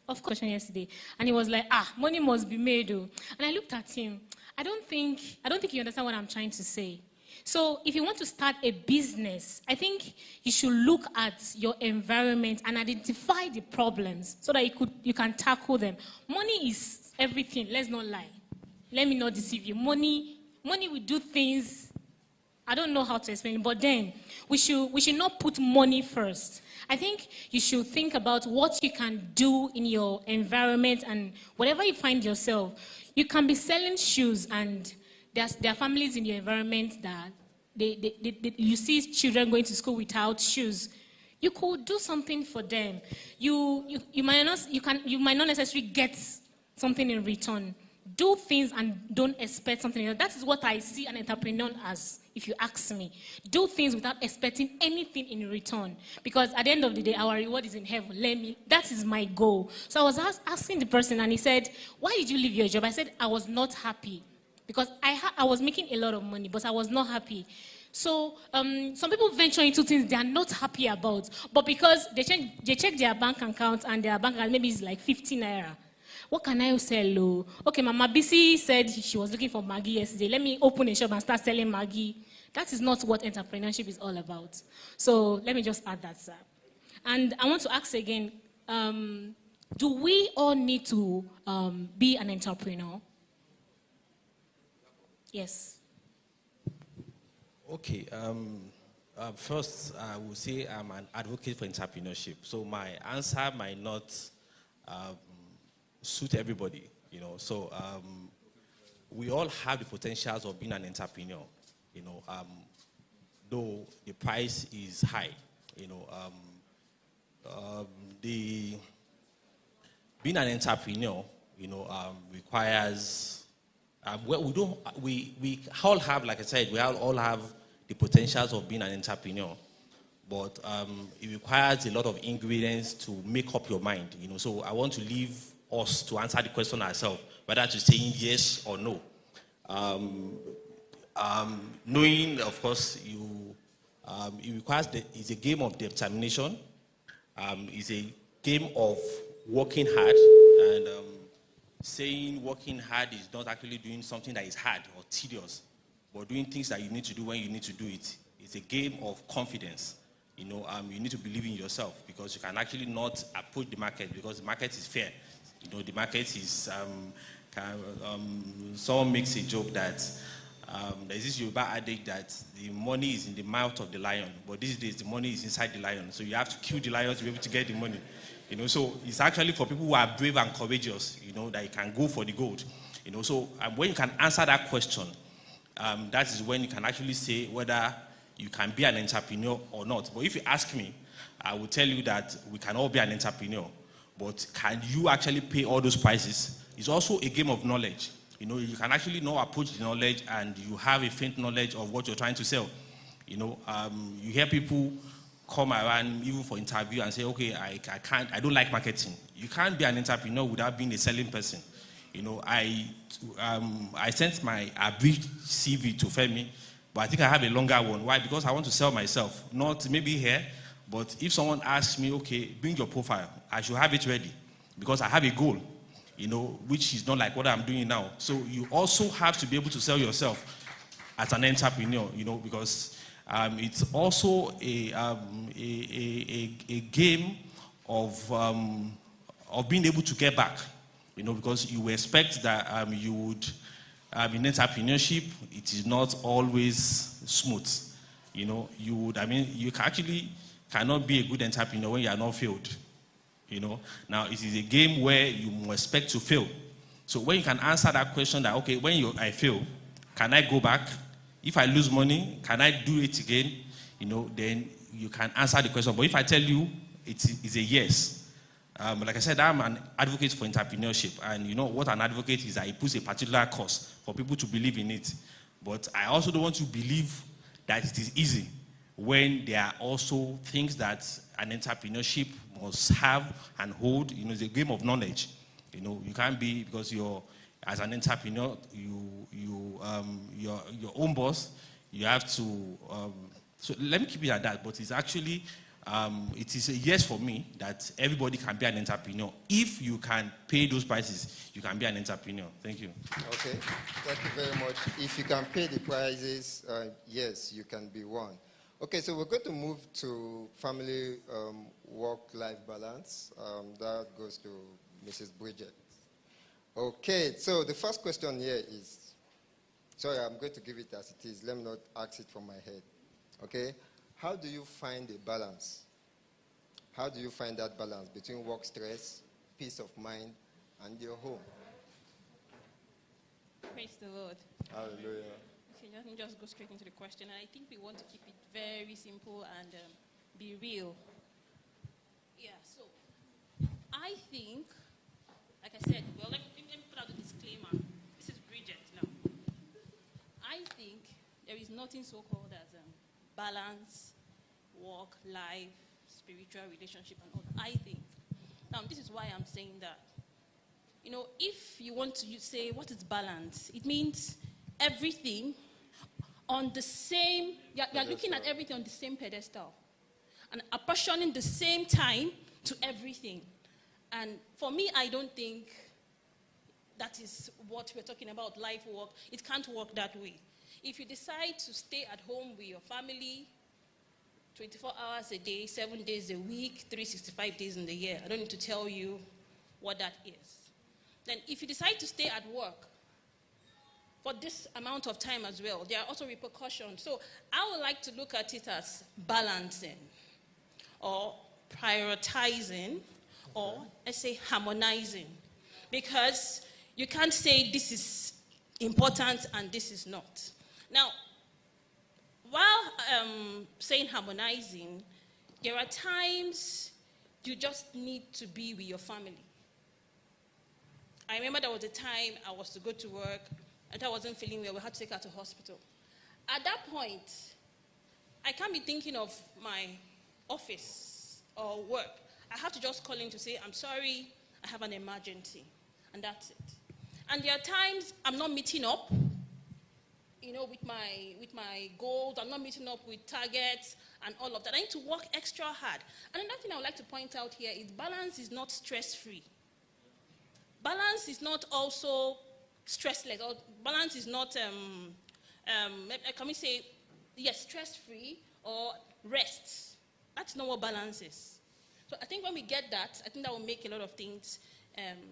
of course, yesterday, and he was like, money must be made, oh. And I looked at him. I don't think you understand what I'm trying to say. So if you want to start a business, I think you should look at your environment and identify the problems so that you can tackle them. Money is everything. Let's not lie. Let me not deceive you. Money will do things. I don't know how to explain it, but then we should not put money first. I think you should think about what you can do in your environment, and whatever you find yourself. You can be selling shoes, and there are families in your environment that you see children going to school without shoes. You could do something for them. You might not necessarily get something in return. Do things and don't expect something else. That is what I see an entrepreneur as, if you ask me. Do things without expecting anything in return. Because at the end of the day, our reward is in heaven. That is my goal. So I was asking the person, and he said, why did you leave your job? I said, I was not happy. Because I was making a lot of money, but I was not happy. So some people venture into things they are not happy about. But because they check their bank account, and their bank account maybe is like 50 naira. What can I sell? Okay, Mama BC said she was looking for Maggie yesterday. Let me open a shop and start selling Maggie. That is not what entrepreneurship is all about. So let me just add that, sir. And I want to ask again, do we all need to be an entrepreneur? Yes. Okay. First, I will say I'm an advocate for entrepreneurship. So my answer might not suit everybody, So we all have the potentials of being an entrepreneur, though the price is high, being an entrepreneur, requires. We all have, like I said, we all have the potentials of being an entrepreneur, but it requires a lot of ingredients to make up your mind, So I want to leave us to answer the question ourselves, whether to saying yes or no. Knowing, of course, it requires it's a game of determination. It's a game of working hard, and saying working hard is not actually doing something that is hard or tedious, but doing things that you need to do when you need to do it. It's a game of confidence. You need to believe in yourself, because you can actually not approach the market, because the market is fair. The market is, someone makes a joke that there's this Yoruba adage that the money is in the mouth of the lion, but these days the money is inside the lion. So you have to kill the lion to be able to get the money. So it's actually for people who are brave and courageous, that you can go for the gold. So when you can answer that question, that is when you can actually say whether you can be an entrepreneur or not. But if you ask me, I will tell you that we can all be an entrepreneur. But can you actually pay all those prices? It's also a game of knowledge. You can actually approach the knowledge, and you have a faint knowledge of what you're trying to sell. You hear people come around even for interview and say, okay, I don't like marketing. You can't be an entrepreneur without being a selling person. I sent my brief CV to Femi, but I think I have a longer one. Why? Because I want to sell myself, not maybe here. But if someone asks me, okay, bring your profile, I should have it ready, because I have a goal, which is not like what I'm doing now. So you also have to be able to sell yourself as an entrepreneur, because it's also a game of being able to get back, because you expect that you would, in entrepreneurship, it is not always smooth. You cannot be a good entrepreneur when you are not failed. Now it is a game where you expect to fail. So when you can answer that question that, okay, when I fail, can I go back? If I lose money, can I do it again? Then you can answer the question. But if I tell you it's a yes, like I said, I'm an advocate for entrepreneurship. And what an advocate is, that he puts a particular cause for people to believe in it. But I also don't want to believe that it is easy, when there are also things that an entrepreneurship must have and hold. It's a game of knowledge. You can't be, because as an entrepreneur, you're your own boss. You have to. So let me keep it at that. But it's actually it is a yes for me that everybody can be an entrepreneur. If you can pay those prices, you can be an entrepreneur. Thank you. Okay, thank you very much. If you can pay the prices, yes, you can be one. Okay, so we're going to move to family work-life balance. That goes to Mrs. Bridget. Okay, so the first question here is, sorry, I'm going to give it as it is. Let me not ask it from my head. Okay, how do you find a balance? How do you find that balance between work stress, peace of mind, and your home? Praise the Lord. Hallelujah. Okay, let me just go straight into the question. And I think we want to keep it very simple and be real. Yeah, so I think, like I said, well, let me put out the disclaimer. This is Bridget now. I think there is nothing so-called as balance, work, life, spiritual relationship, and all that. I think. Now, this is why I'm saying that. You know, if you want to say what is balance, it means everything on the same, you're looking at everything on the same pedestal and apportioning the same time to everything. And for me, I don't think that is what we're talking about, life work. It can't work that way. If you decide to stay at home with your family 24 hours a day, 7 days a week, 365 days in the year, I don't need to tell you what that is. Then if you decide to stay at work for this amount of time as well, there are also repercussions. So I would like to look at it as balancing or prioritizing or let's say harmonizing, because you can't say this is important and this is not. Now, while saying harmonizing, there are times you just need to be with your family. I remember there was a time I was to go to work, and I wasn't feeling well. We had to take her to hospital. At that point, I can't be thinking of my office or work. I have to just call in to say, I'm sorry, I have an emergency. And that's it. And there are times I'm not meeting up, you know, with my goals. I'm not meeting up with targets and all of that. I need to work extra hard. And another thing I would like to point out here is balance is not stress-free. Balance is not also stressless, or balance is not, can we say, yes, stress-free or rest. That's not what balance is. So I think when we get that, I think that will make a lot of things